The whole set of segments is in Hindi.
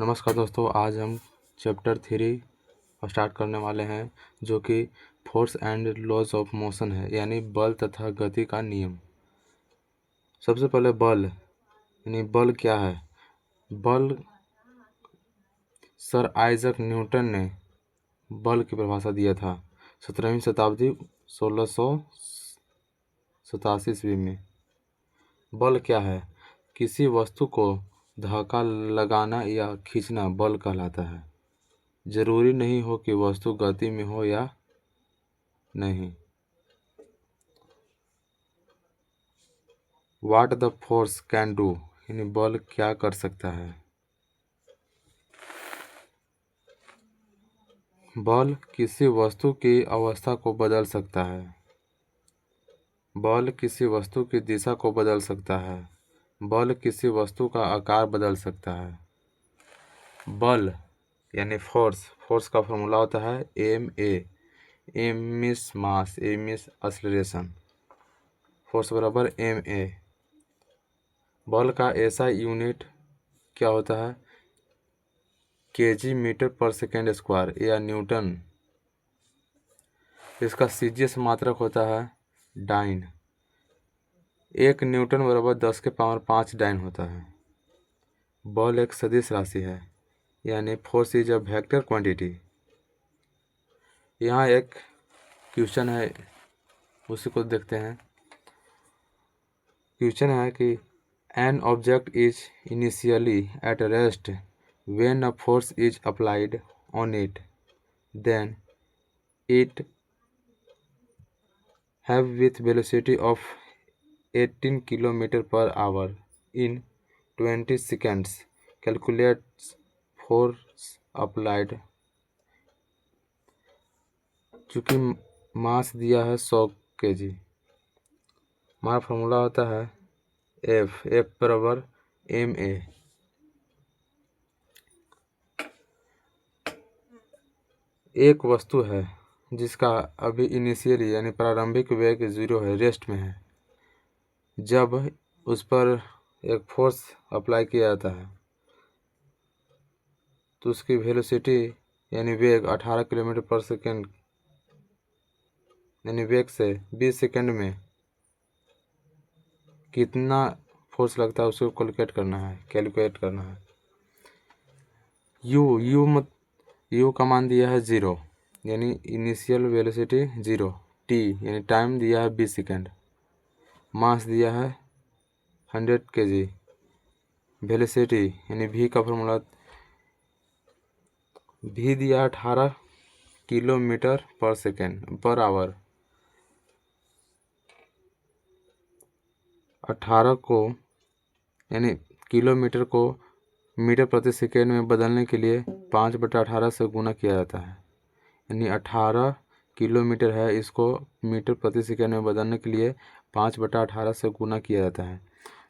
नमस्कार दोस्तों, आज हम चैप्टर 3 स्टार्ट करने वाले हैं जो कि force and laws of motion है, यानी बल तथा गति का नियम। सबसे पहले बल यानी बल क्या है। बल सर आइजक न्यूटन ने बल की परिभाषा दिया था 17वीं शताब्दी 1687 ईस्वी में। बल क्या है? किसी वस्तु को धक्का लगाना या खींचना बल कहलाता है। जरूरी नहीं हो कि वस्तु गति में हो या नहीं। What the force can do यानी बल क्या कर सकता है। बल किसी वस्तु की अवस्था को बदल सकता है। बल किसी वस्तु की दिशा को बदल सकता है। बल किसी वस्तु का आकार बदल सकता है। बल यानी फोर्स का फॉर्मूला होता है एम मीन्स मास, ए मीन्स एक्सीलरेशन, फोर्स बराबर ma। बल का ऐसा यूनिट क्या होता है? केजी मीटर पर सेकेंड स्क्वायर या न्यूटन। इसका सीजीएस मात्रक होता है डाइन। 1 न्यूटन बराबर 10 के पावर 5 डाइन होता है। बल एक सदिश राशि है, यानी force is a vector quantity. यहाँ एक क्वेश्चन है, उसी को देखते हैं। क्वेश्चन है कि an object is initially at rest when a force is applied on it, then it have with velocity of 18 km per hour in 20 seconds. Calculate force applied। चूँकि मास दिया है 100 kg, हमारा फॉर्मूला होता है एफ बराबर ma। एक वस्तु है जिसका अभी इनिशियली यानी प्रारंभिक वेग 0 है, रेस्ट में है। जब उस पर एक फोर्स अप्लाई किया जाता है तो उसकी वेलोसिटी यानी वेग 18 किलोमीटर पर सेकेंड, यानी वेग से 20 सेकेंड में कितना फोर्स लगता है उसको कैलकुलेट करना है। यू का मान दिया है 0, यानी इनिशियल वेलोसिटी 0। टी यानी टाइम दिया है 20 सेकेंड। मास दिया है 100 kg। वेलोसिटी यानी वी का फॉर्मूला भी दिया 18 किलोमीटर पर सेकेंड पर आवर। 18 को यानी किलोमीटर को मीटर प्रति सेकेंड में बदलने के लिए 5/18 से गुना किया जाता है। यानी 18 किलोमीटर है, इसको मीटर प्रति सेकेंड में बदलने के लिए 5/18 से गुना किया जाता है।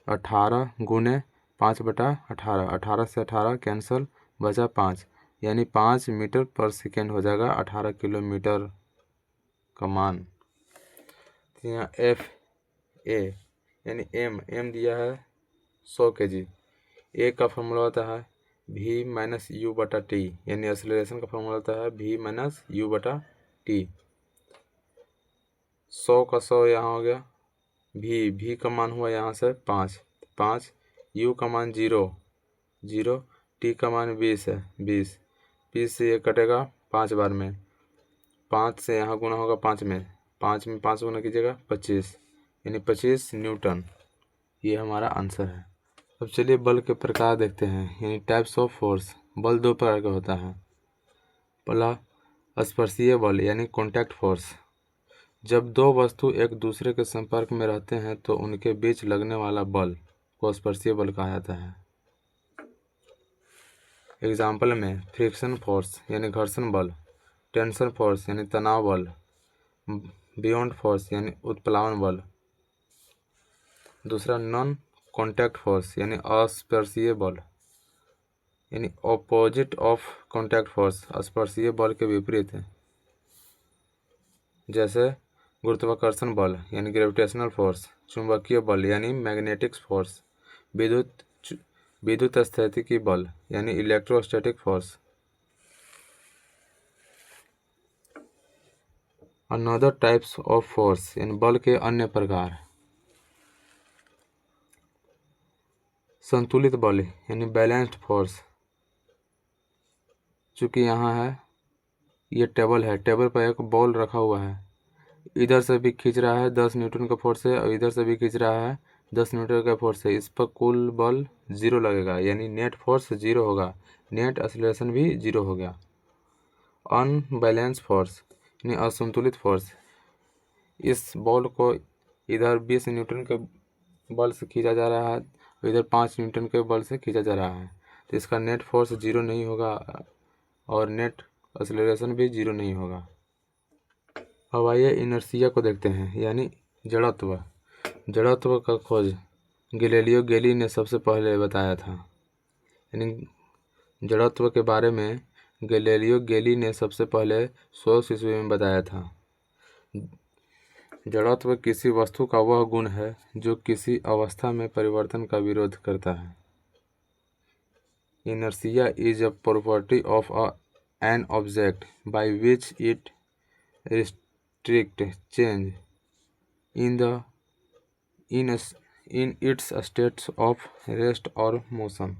18 गुने 5/18, 18 से 18 कैंसल, बचा 5, यानी 5 मीटर पर सेकेंड हो जाएगा 18 किलोमीटर का मान। तो यहाँ एफ ए यानी एम दिया है 100 kg। ए का फॉर्मूला होता है v माइनस यू बटा टी, यानी एक्सीलरेशन का फॉर्मूला होता है v माइनस यू बटा टी। 100 का 100 यहाँ हो गया, v का मान हुआ यहाँ से 5, u का मान 0, t का मान 20 है, 20 से ये कटेगा 5 बार में, 5 से यहाँ गुना होगा 5 में 5 गुना कीजिएगा 25, यानी 25 न्यूटन। ये हमारा आंसर है। अब चलिए बल के प्रकार देखते हैं, यानी टाइप्स ऑफ फोर्स। बल 2 प्रकार का होता है। पहला स्पर्शीय बल यानी कॉन्टैक्ट फोर्स। जब दो वस्तु एक दूसरे के संपर्क में रहते हैं तो उनके बीच लगने वाला बल को स्पर्शीय बल कहा जाता है। एग्जाम्पल में फ्रिक्शन फोर्स यानी घर्षण बल, टेंशन फोर्स यानी तनाव बल, बियॉन्ड फोर्स यानी उत्प्लावन बल। दूसरा नॉन कॉन्टैक्ट फोर्स यानी अस्पर्शीय बल, यानी ऑपोजिट ऑफ कॉन्टैक्ट फोर्स, स्पर्शीय बल के विपरीत है। जैसे गुरुत्वाकर्षण बल यानी ग्रेविटेशनल फोर्स, चुंबकीय बल यानी मैग्नेटिक फोर्स, विद्युत स्थैतिकी बल यानी electrostatic force. Another types of force यानी बल के अन्य प्रकार। संतुलित बल यानी बैलेंस्ड फोर्स। चूँकि यहाँ है ये टेबल है, टेबल पर एक बॉल रखा हुआ है, इधर से भी खींच रहा है 10 न्यूटन का फोर्स है और इधर से भी खींच रहा है 10 न्यूटन का फोर्स है। इस पर कुल बल 0 लगेगा यानी नेट फोर्स 0 होगा, नेट एक्सीलरेशन भी 0 हो गया। अनबैलेंस फोर्स यानी असंतुलित फोर्स। इस बॉल को इधर 20 न्यूटन के बल से खींचा जा रहा है, इधर 5 न्यूटन के बल से खींचा जा रहा है, तो इसका नेट फोर्स 0 नहीं होगा और नेट एक्सीलरेशन भी 0 नहीं होगा। अब आइए इनर्शिया को देखते हैं यानी जड़त्व। जड़त्व का खोज गैलीलियो गैली ने सबसे पहले बताया था, यानी जड़त्व के बारे में गैलीलियो गैली ने सबसे पहले 16 ईस्वी में बताया था। जड़त्व किसी वस्तु का वह गुण है जो किसी अवस्था में परिवर्तन का विरोध करता है। Inertia is a property of an object by which it restricts change in its states of rest or motion.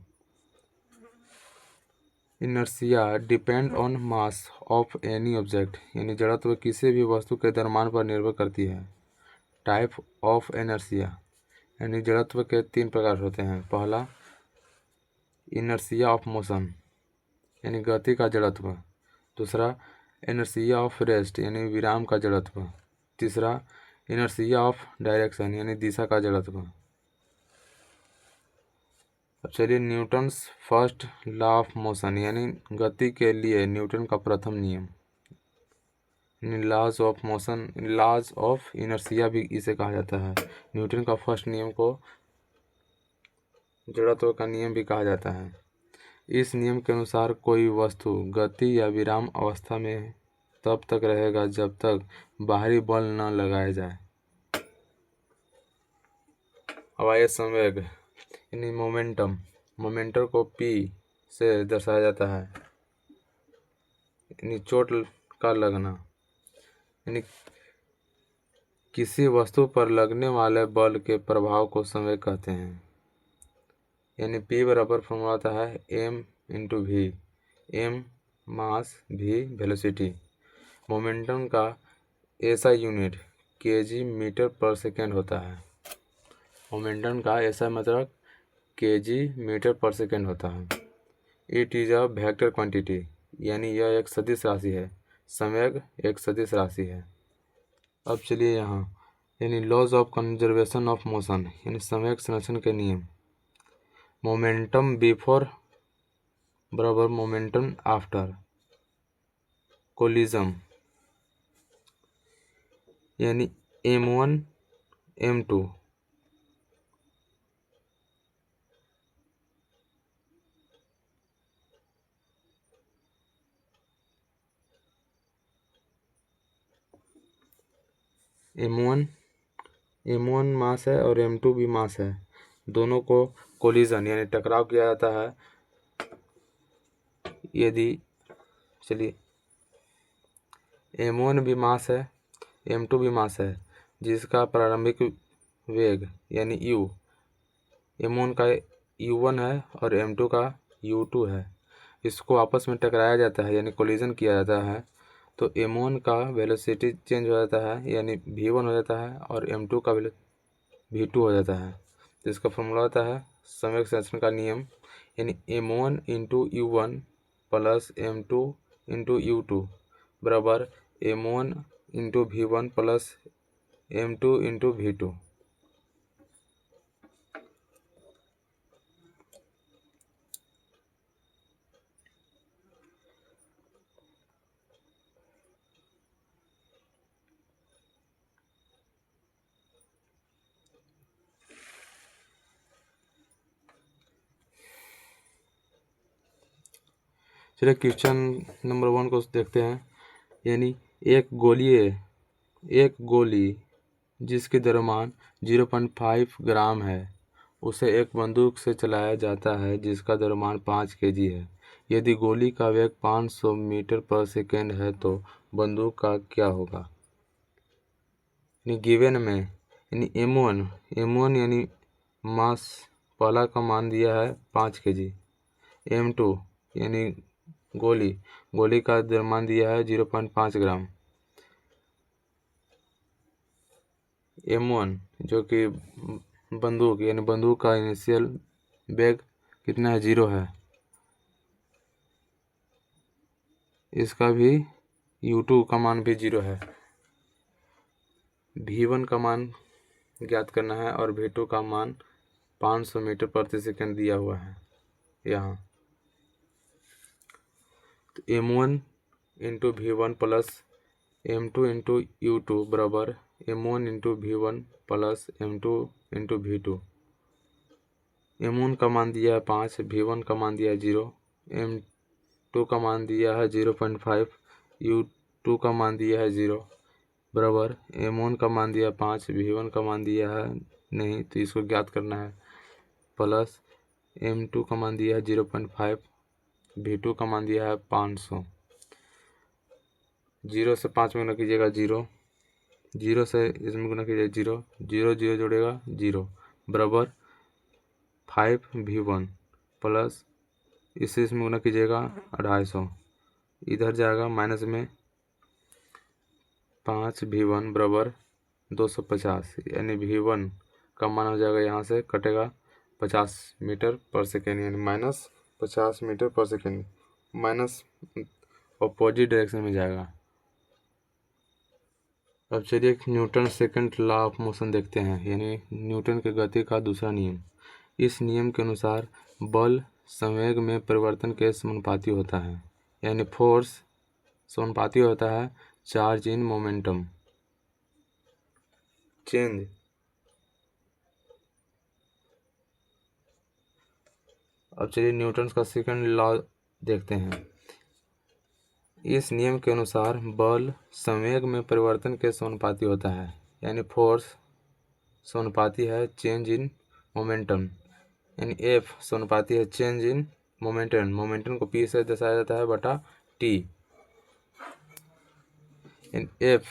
Inertia depend on mass of any object यानी जड़त्व किसी भी वस्तु के द्रव्यमान पर निर्भर करती है। टाइप ऑफ इनर्शिया यानी जड़त्व के 3 प्रकार होते हैं। पहला इनर्शिया ऑफ मोशन यानी गति का जड़त्व। दूसरा इनर्शिया ऑफ रेस्ट यानी विराम का जड़त्व। तीसरा इनर्शिया ऑफ डायरेक्शन यानी दिशा का जड़त्व। अब चलिए Newton's first law of motion यानी गति के लिए न्यूटन का प्रथम नियम, laws of motion, laws of inertia भी इसे कहा जाता है। न्यूटन का फर्स्ट नियम को जड़त्व का नियम भी कहा जाता है। इस नियम के अनुसार कोई वस्तु गति या विराम अवस्था में तब तक रहेगा जब तक बाहरी बल न लगाया जाए। अब आइए संवेग यानी मोमेंटम। मोमेंटम को P से दर्शाया जाता है यानी चोट का लगना, यानी किसी वस्तु पर लगने वाले बल के प्रभाव को संवेग कहते हैं। यानी P बराबर फॉर्मूला आता है m/v, m मास v वेलोसिटी। मोमेंटम का ऐसा यूनिट kg मीटर पर सेकेंड होता है। मोमेंटम का ऐसा मतलब kg मीटर पर सेकेंड होता है। It is a vector quantity यानी यह एक सदिश राशि है। संवेग एक सदिश राशि है। अब चलिए यहाँ यानी laws of conservation of motion यानी संवेग संरक्षण के नियम। मोमेंटम बिफोर बराबर मोमेंटम आफ्टर कोलिजन यानी m1 m2 m1 मास है और m2 भी मास है, दोनों को कोलिजन यानी टकराव किया जाता है। यदि चलिए m1 भी मास है m2 भी मास है, जिसका प्रारंभिक वेग यानी u m1 का u1 है और m2 का u2 है, इसको आपस में टकराया जाता है यानी कोलिजन किया जाता है, तो m1 का वेलोसिटी चेंज हो जाता है यानी v1 हो जाता है और m2 का v2 हो जाता है। तो इसका फॉर्मूला होता है संवेग संरक्षण का नियम यानी m1 into u1 plus m2 into u2 बराबर m1 into v1 plus m2 into v2। चलिए क्वेश्चन नंबर 1 को देखते हैं। यानी एक गोली जिसकी द्रव्यमान 0.5 ग्राम है उसे एक बंदूक से चलाया जाता है जिसका द्रव्यमान 5 kg है। यदि गोली का वेग 500 मीटर पर सेकेंड है तो बंदूक का क्या होगा। यानी गिवन में यानी M1 यानी मास पहला का मान दिया है 5 kg। M2 यानी गोली का द्रव्यमान दिया है 0.5 ग्राम। M1 जो कि बंदूक यानी बंदूक का इनिशियल वेग कितना है, 0 है। इसका भी U2 का मान भी 0 है। V1 का मान ज्ञात करना है और V2 का मान 500 मीटर प्रति सेकंड दिया हुआ है यहाँ। तो M1 into V1 plus M2 into U2 बराबर M1 into V1 plus M2 into V2। M1 का मान दिया है 5, V1 का मान दिया है 0, M2 का मान दिया है 0.5, U2 का मान दिया है 0 बराबर M1 का मान दिया 5, V1 का मान दिया है नहीं तो इसको ज्ञात करना है, प्लस M2 का मान दिया है 0.5, V2 का मान दिया है 500। 0 से 5 में गुना कीजिएगा 0, 0 से इसमें गुना कीजिएगा 0, 0 0 जोड़ेगा 0 बराबर 5V1 प्लस इसे इसमें गुना कीजिएगा 250, इधर जाएगा माइनस में 5V1 बराबर 250, यानी V1 का मान हो जाएगा यहाँ से कटेगा 50 मीटर पर सेकेंड, यानी माइनस 50 मीटर पर सेकेंड, माइनस अपोजिट डायरेक्शन में जाएगा। अब चलिए Newton second law of motion देखते हैं, यानी न्यूटन के गति का दूसरा नियम। इस नियम के अनुसार बल संवेग में परिवर्तन के समानुपाती होता है, यानी फोर्स समानुपाती होता है चार्ज इन मोमेंटम चेंज। अब चलिए न्यूटन का सेकंड लॉ देखते हैं। इस नियम के अनुसार बल संवेग में परिवर्तन के समानुपाती होता है, यानी फोर्स समानुपाती है चेंज इन मोमेंटम, यानी F समानुपाती है चेंज इन मोमेंटम को P से दर्शाया जाता है बटा T। इन F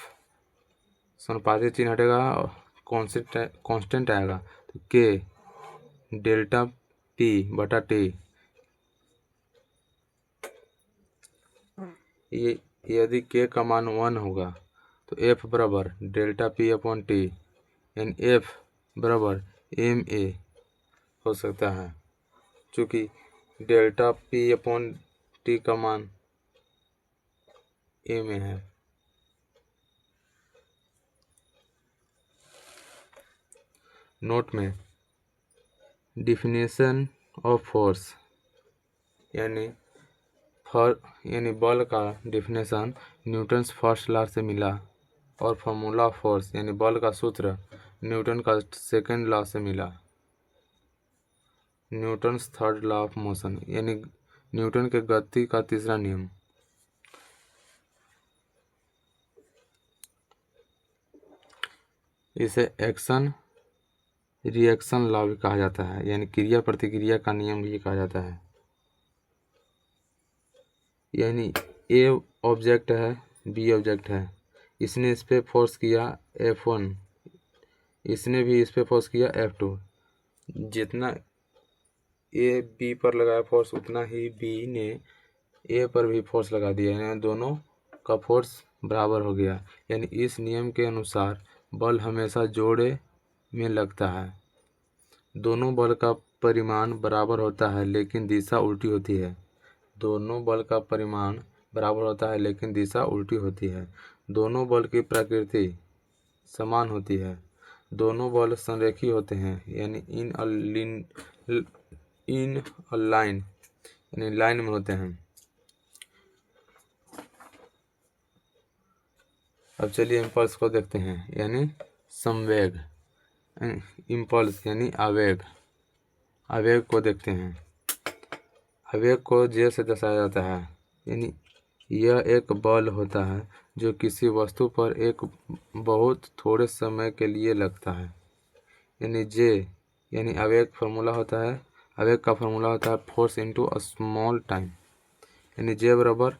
समानुपाती चिन्ह हटेगा और कांस्टेंट आएगा तो K डेल्टा P बटा T। ये यदि K का मान 1 होगा तो F बराबर डेल्टा P अपॉन T, यानी F बराबर ma हो सकता है, चूँकि डेल्टा P अपॉन T का मान ma है। नोट में डिफिनेशन ऑफ फोर्स यानी बल का डिफिनेशन न्यूटन्स फर्स्ट लॉ से मिला और फार्मूला ऑफ फोर्स यानी बल का सूत्र न्यूटन का सेकंड लॉ से मिला। Newton's third law of motion यानी न्यूटन के गति का तीसरा नियम। इसे एक्शन रिएक्शन लॉ भी कहा जाता है, यानी क्रिया प्रतिक्रिया का नियम भी कहा जाता है। यानी ए ऑब्जेक्ट है, बी ऑब्जेक्ट है, इसने इस पे फोर्स किया F1, इसने भी इस पे फोर्स किया F2। जितना ए बी पर लगाया फोर्स उतना ही बी ने ए पर भी फोर्स लगा दिया, यानी दोनों का फोर्स बराबर हो गया। यानी इस नियम के अनुसार बल हमेशा जोड़े में लगता है। दोनों बल का परिमाण बराबर होता है लेकिन दिशा उल्टी होती है। दोनों बल का परिमाण बराबर होता है लेकिन दिशा उल्टी होती है। दोनों बल की प्रकृति समान होती है। दोनों बल संरेखी होते हैं, यानी इन अ लाइन यानी लाइन में होते हैं। अब चलिए इम्पल्स को देखते हैं, यानी संवेग। इम्पल्स यानी आवेग, आवेग को देखते हैं। आवेग को J से दर्शाया जाता है, यानी यह एक बल होता है जो किसी वस्तु पर एक बहुत थोड़े समय के लिए लगता है, यानी J यानी आवेग का फार्मूला होता है force into a small time, यानी J बराबर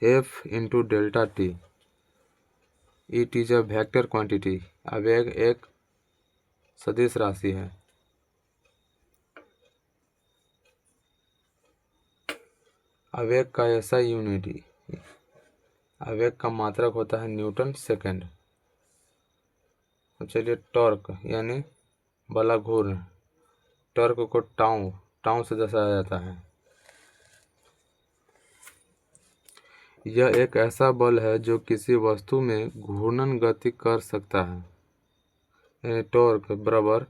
F into delta T. It is a vector quantity, आवेग एक सदिश राशि है। आवेग का ऐसा यूनिट, आवेग का मात्रक होता है न्यूटन सेकंड। चलिए टॉर्क यानी बला घूर्ण, टॉर्क को टाउ से दर्शाया जाता है। यह एक ऐसा बल है जो किसी वस्तु में घूर्णन गति कर सकता है, यानी टॉर्क बराबर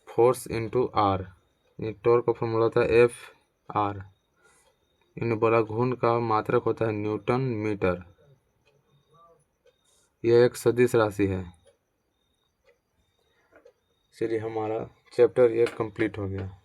फोर्स इंटू आर। टॉर्क का फॉर्मूला होता है एफ आर। इन बला घूर्ण का मात्रक होता है न्यूटन मीटर। यह एक सदिश राशि है। चलिए हमारा चैप्टर 1 कंप्लीट हो गया।